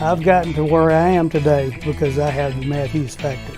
I've gotten to where I am today because I have the Matthews factor.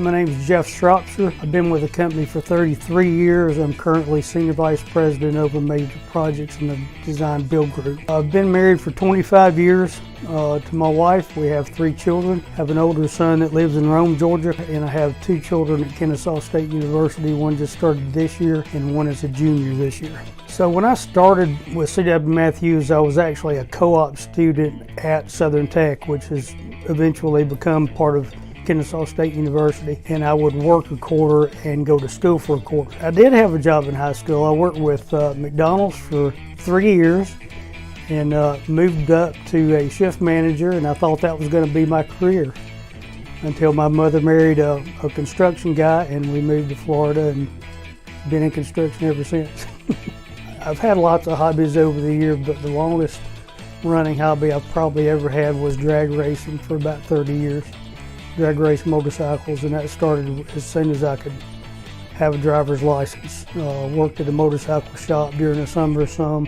My name is Jeff Shropshire. I've been with the company for 33 years. I'm currently Senior Vice President over major projects in the design build group. I've been married for 25 years to my wife. We have 3 children. I have an older son that lives in Rome, Georgia, and I have 2 children at Kennesaw State University. One just started this year and one is a junior this year. So when I started with C.W. Matthews, I was actually a co-op student at Southern Tech, which has eventually become part of Kennesaw State University, and I would work a quarter and go to school for a quarter. I did have a job in high school. I worked with McDonald's for 3 years and moved up to a shift manager, and I thought that was going to be my career until my mother married a construction guy and we moved to Florida and been in construction ever since. I've had lots of hobbies over the years, but the longest running hobby I've probably ever had was drag racing for about 30 years. Drag race motorcycles, and that started as soon as I could have a driver's license. Worked at a motorcycle shop during the summer some,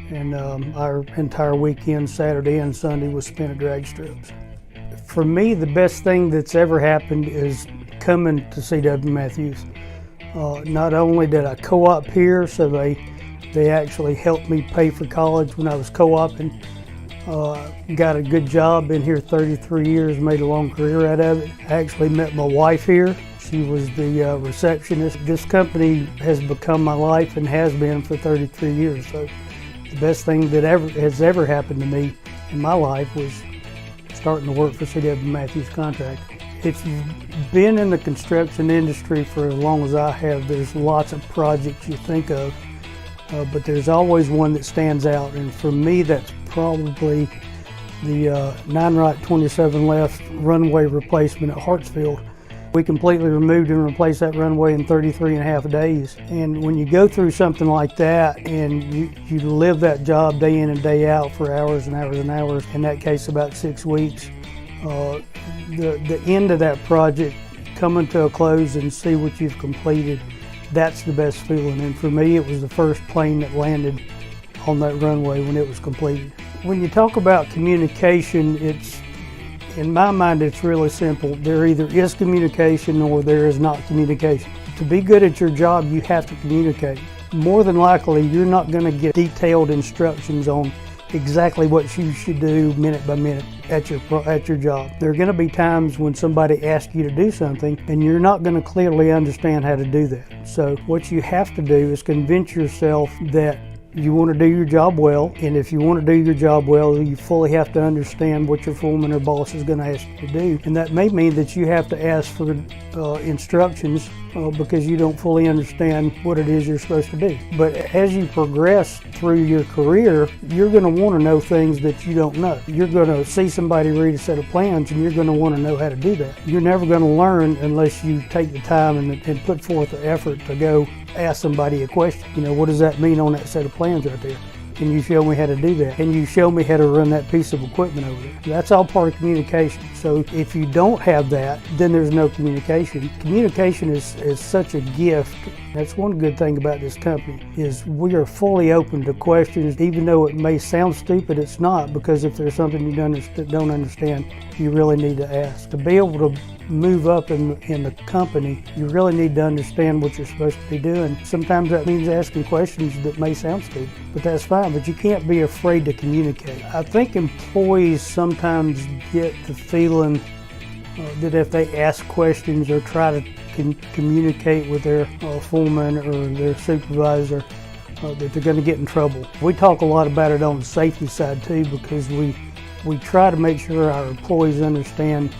and our entire weekend, Saturday and Sunday, was spent at drag strips. For me, the best thing that's ever happened is coming to C.W. Matthews. Not only did I co-op here, so they actually helped me pay for college when I was co-oping. Got a good job, been here 33 years, made a long career out of it. I actually met my wife here. She was the receptionist. This company has become my life and has been for 33 years. So the best thing that has ever happened to me in my life was starting to work for C.W. Matthews Contract. If you've been in the construction industry for as long as I have, there's lots of projects you think of. But there's always one that stands out, and for me that's probably the 9 right 27 left runway replacement at Hartsfield. We completely removed and replaced that runway in 33 and a half days. And when you go through something like that and you live that job day in and day out for hours and hours and hours, in that case about 6 weeks, the end of that project, coming to a close and see what you've completed, that's the best feeling. And for me, it was the first plane that landed on that runway when it was completed. When you talk about communication, in my mind, it's really simple. There either is communication or there is not communication. To be good at your job, you have to communicate. More than likely, you're not going to get detailed instructions on exactly what you should do minute by minute at your job. There are going to be times when somebody asks you to do something and you're not going to clearly understand how to do that. So what you have to do is convince yourself that you want to do your job well, and if you want to do your job well, you fully have to understand what your foreman or boss is going to ask you to do. And that may mean that you have to ask for instructions because you don't fully understand what it is you're supposed to do. But as you progress through your career, you're going to want to know things that you don't know. You're going to see somebody read a set of plans and you're going to want to know how to do that. You're never going to learn unless you take the time and put forth the effort to go ask somebody a question. You know, what does that mean on that set of plans right there? Can you show me how to do that? Can you show me how to run that piece of equipment over there? That's all part of communication. So if you don't have that, then there's no communication. Communication is such a gift. That's one good thing about this company, is we are fully open to questions. Even though it may sound stupid, it's not, because if there's something you don't understand, you really need to ask. To be able to move up in the company, you really need to understand what you're supposed to be doing. Sometimes that means asking questions that may sound stupid, but that's fine. But you can't be afraid to communicate. I think employees sometimes get the feeling that if they ask questions or try to communicate with their foreman or their supervisor, that they're going to get in trouble. We talk a lot about it on the safety side too, because we try to make sure our employees understand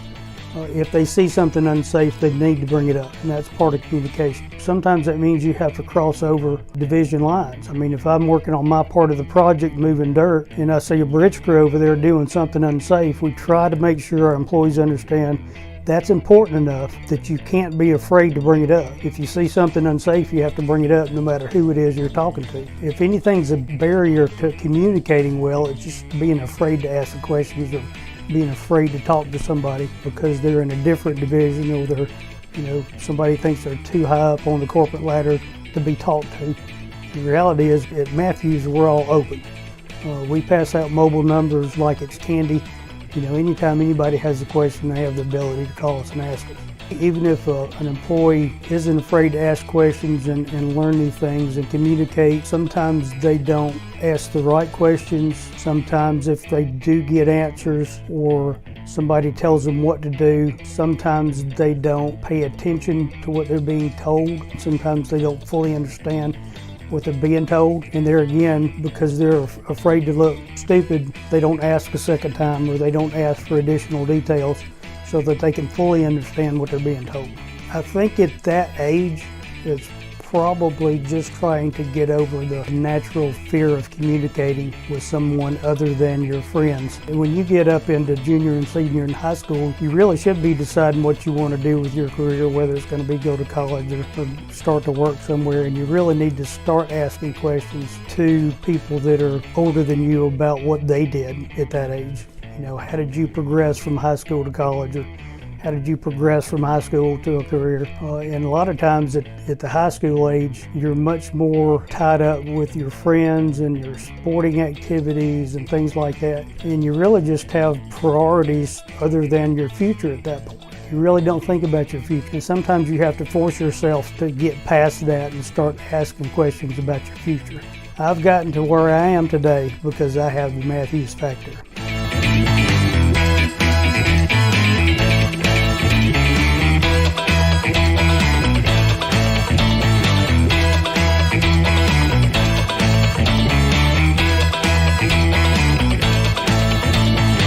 if they see something unsafe, they need to bring it up, and that's part of communication. Sometimes that means you have to cross over division lines. I mean, if I'm working on my part of the project, moving dirt, and I see a bridge crew over there doing something unsafe, we try to make sure our employees understand that's important enough that you can't be afraid to bring it up. If you see something unsafe, you have to bring it up no matter who it is you're talking to. If anything's a barrier to communicating well, it's just being afraid to ask the questions or being afraid to talk to somebody because they're in a different division, or somebody thinks they're too high up on the corporate ladder to be talked to. The reality is at Matthews we're all open. We pass out mobile numbers like it's candy. Anytime anybody has a question, they have the ability to call us and ask us. Even if an employee isn't afraid to ask questions and learn new things and communicate, sometimes they don't ask the right questions. Sometimes if they do get answers or somebody tells them what to do, sometimes they don't pay attention to what they're being told. Sometimes they don't fully understand what they're being told, and there again, because they're afraid to look stupid, they don't ask a second time or they don't ask for additional details so that they can fully understand what they're being told. I think at that age, it's probably just trying to get over the natural fear of communicating with someone other than your friends. And when you get up into junior and senior in high school, you really should be deciding what you want to do with your career, whether it's going to be go to college or start to work somewhere. And you really need to start asking questions to people that are older than you about what they did at that age. How did you progress from high school to college? Or how did you progress from high school to a career? And a lot of times at the high school age, you're much more tied up with your friends and your sporting activities and things like that. And you really just have priorities other than your future at that point. You really don't think about your future. And sometimes you have to force yourself to get past that and start asking questions about your future. I've gotten to where I am today because I have the Matthews factor.